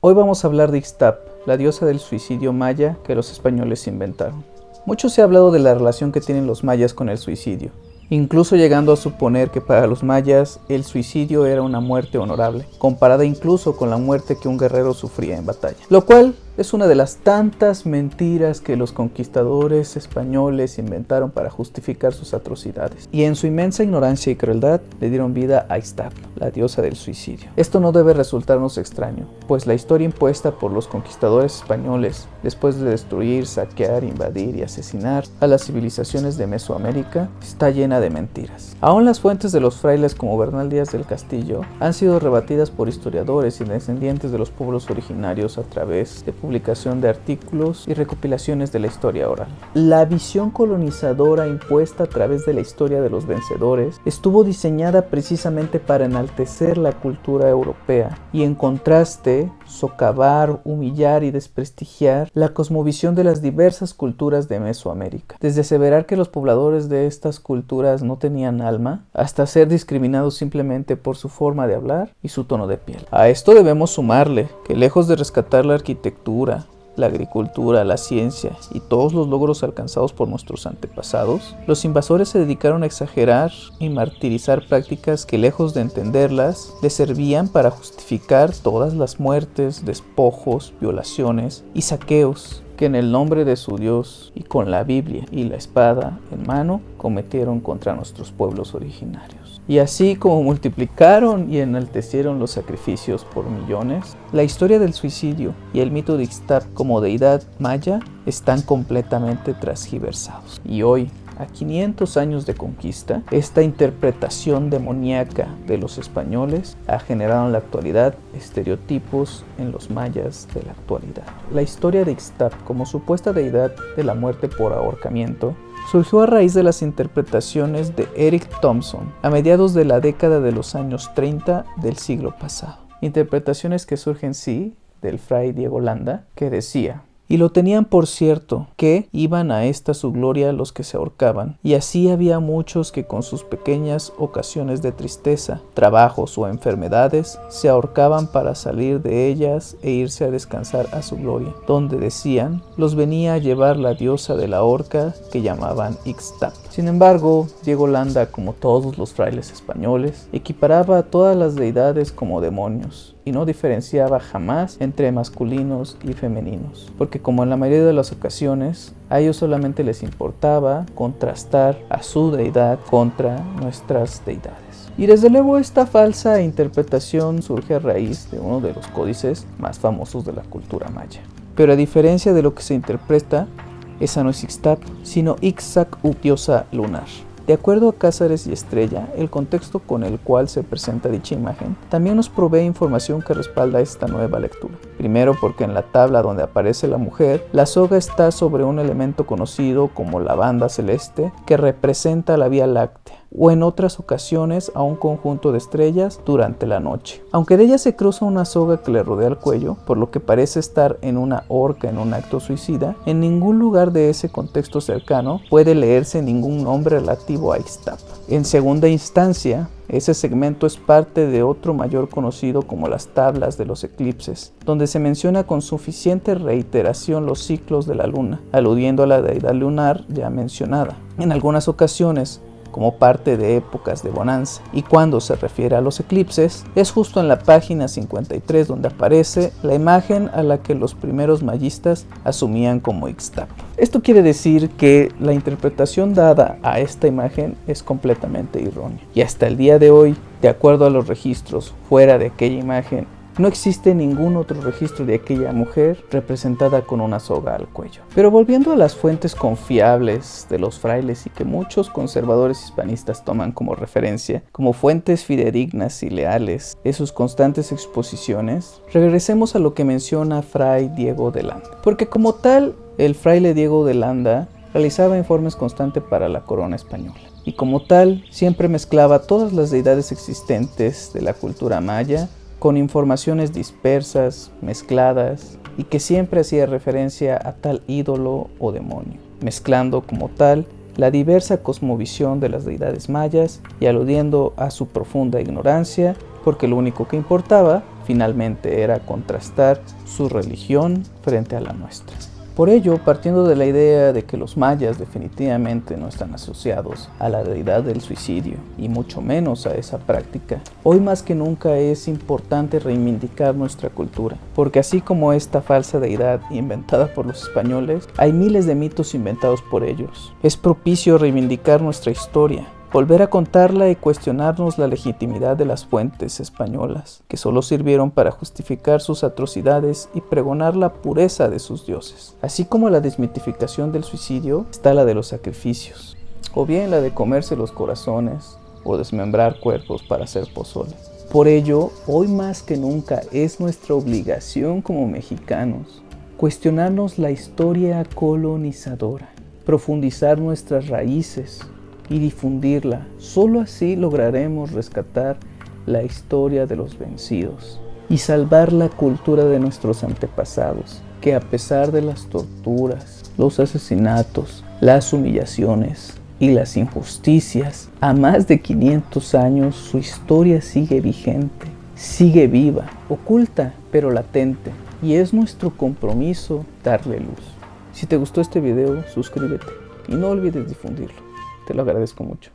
Hoy vamos a hablar de Ixtap, la diosa del suicidio maya que los españoles inventaron. Mucho se ha hablado de la relación que tienen los mayas con el suicidio, incluso llegando a suponer que para los mayas el suicidio era una muerte honorable, comparada incluso con la muerte que un guerrero sufría en batalla, lo cual es una de las tantas mentiras que los conquistadores españoles inventaron para justificar sus atrocidades. Y en su inmensa ignorancia y crueldad le dieron vida a Ixtap, la diosa del suicidio. Esto no debe resultarnos extraño, pues la historia impuesta por los conquistadores españoles, después de destruir, saquear, invadir y asesinar a las civilizaciones de Mesoamérica, está llena de mentiras. Aún las fuentes de los frailes como Bernal Díaz del Castillo han sido rebatidas por historiadores y descendientes de los pueblos originarios a través de publicación de artículos y recopilaciones de la historia oral. La visión colonizadora impuesta a través de la historia de los vencedores estuvo diseñada precisamente para enaltecer la cultura europea y en contraste socavar, humillar y desprestigiar la cosmovisión de las diversas culturas de Mesoamérica, desde aseverar que los pobladores de estas culturas no tenían alma, hasta ser discriminados simplemente por su forma de hablar y su tono de piel. A esto debemos sumarle que lejos de rescatar la arquitectura, la agricultura, la ciencia y todos los logros alcanzados por nuestros antepasados, los invasores se dedicaron a exagerar y martirizar prácticas que, lejos de entenderlas, les servían para justificar todas las muertes, despojos, violaciones y saqueos que en el nombre de su Dios y con la Biblia y la espada en mano cometieron contra nuestros pueblos originarios. Y así como multiplicaron y enaltecieron los sacrificios por millones, la historia del suicidio y el mito de Ixtap como deidad maya están completamente transgiversados. Y hoy, a 500 años de conquista, esta interpretación demoníaca de los españoles ha generado en la actualidad estereotipos en los mayas de la actualidad. La historia de Ixtap como supuesta deidad de la muerte por ahorcamiento surgió a raíz de las interpretaciones de Eric Thompson a mediados de la década de los años 30 del siglo pasado. Interpretaciones que surgen del fray Diego Landa, que decía: y lo tenían por cierto, que iban a esta su gloria los que se ahorcaban, y así había muchos que con sus pequeñas ocasiones de tristeza, trabajos o enfermedades, se ahorcaban para salir de ellas e irse a descansar a su gloria, donde decían, los venía a llevar la diosa de la horca que llamaban Ixtap. Sin embargo, Diego Landa, como todos los frailes españoles, equiparaba a todas las deidades como demonios, y no diferenciaba jamás entre masculinos y femeninos, porque como en la mayoría de las ocasiones, a ellos solamente les importaba contrastar a su deidad contra nuestras deidades. Y desde luego esta falsa interpretación surge a raíz de uno de los códices más famosos de la cultura maya. Pero a diferencia de lo que se interpreta, esa no es Ixtap, sino Ixac-U, diosa lunar. De acuerdo a Cázares y Estrella, el contexto con el cual se presenta dicha imagen también nos provee información que respalda esta nueva lectura. Primero, porque en la tabla donde aparece la mujer, la soga está sobre un elemento conocido como la banda celeste que representa la Vía Láctea, o en otras ocasiones a un conjunto de estrellas durante la noche. Aunque de ella se cruza una soga que le rodea el cuello, por lo que parece estar en una horca en un acto suicida, en ningún lugar de ese contexto cercano puede leerse ningún nombre relativo a Ixtap. En segunda instancia, ese segmento es parte de otro mayor conocido como las tablas de los eclipses, donde se menciona con suficiente reiteración los ciclos de la luna, aludiendo a la deidad lunar ya mencionada. En algunas ocasiones, como parte de épocas de bonanza, y cuando se refiere a los eclipses, es justo en la página 53 donde aparece la imagen a la que los primeros mayistas asumían como Ixtap. Esto quiere decir que la interpretación dada a esta imagen es completamente errónea, y hasta el día de hoy, de acuerdo a los registros fuera de aquella imagen, no existe ningún otro registro de aquella mujer representada con una soga al cuello. Pero volviendo a las fuentes confiables de los frailes y que muchos conservadores hispanistas toman como referencia, como fuentes fidedignas y leales de sus constantes exposiciones, regresemos a lo que menciona fray Diego de Landa. Porque como tal, el fraile Diego de Landa realizaba informes constantes para la corona española. Y como tal, siempre mezclaba todas las deidades existentes de la cultura maya con informaciones dispersas, mezcladas, y que siempre hacía referencia a tal ídolo o demonio, mezclando como tal la diversa cosmovisión de las deidades mayas y aludiendo a su profunda ignorancia, porque lo único que importaba finalmente era contrastar su religión frente a la nuestra. Por ello, partiendo de la idea de que los mayas definitivamente no están asociados a la deidad del suicidio y mucho menos a esa práctica, hoy más que nunca es importante reivindicar nuestra cultura, porque así como esta falsa deidad inventada por los españoles, hay miles de mitos inventados por ellos. Es propicio reivindicar nuestra historia, volver a contarla y cuestionarnos la legitimidad de las fuentes españolas, que solo sirvieron para justificar sus atrocidades y pregonar la pureza de sus dioses. Así como la desmitificación del suicidio, está la de los sacrificios, o bien la de comerse los corazones o desmembrar cuerpos para hacer pozole. Por ello, hoy más que nunca es nuestra obligación como mexicanos cuestionarnos la historia colonizadora, profundizar nuestras raíces y difundirla. Solo así lograremos rescatar la historia de los vencidos y salvar la cultura de nuestros antepasados, que a pesar de las torturas, los asesinatos, las humillaciones y las injusticias, a más de 500 años su historia sigue vigente, sigue viva, oculta pero latente, y es nuestro compromiso darle luz. Si te gustó este video, suscríbete y no olvides difundirlo. Te lo agradezco mucho.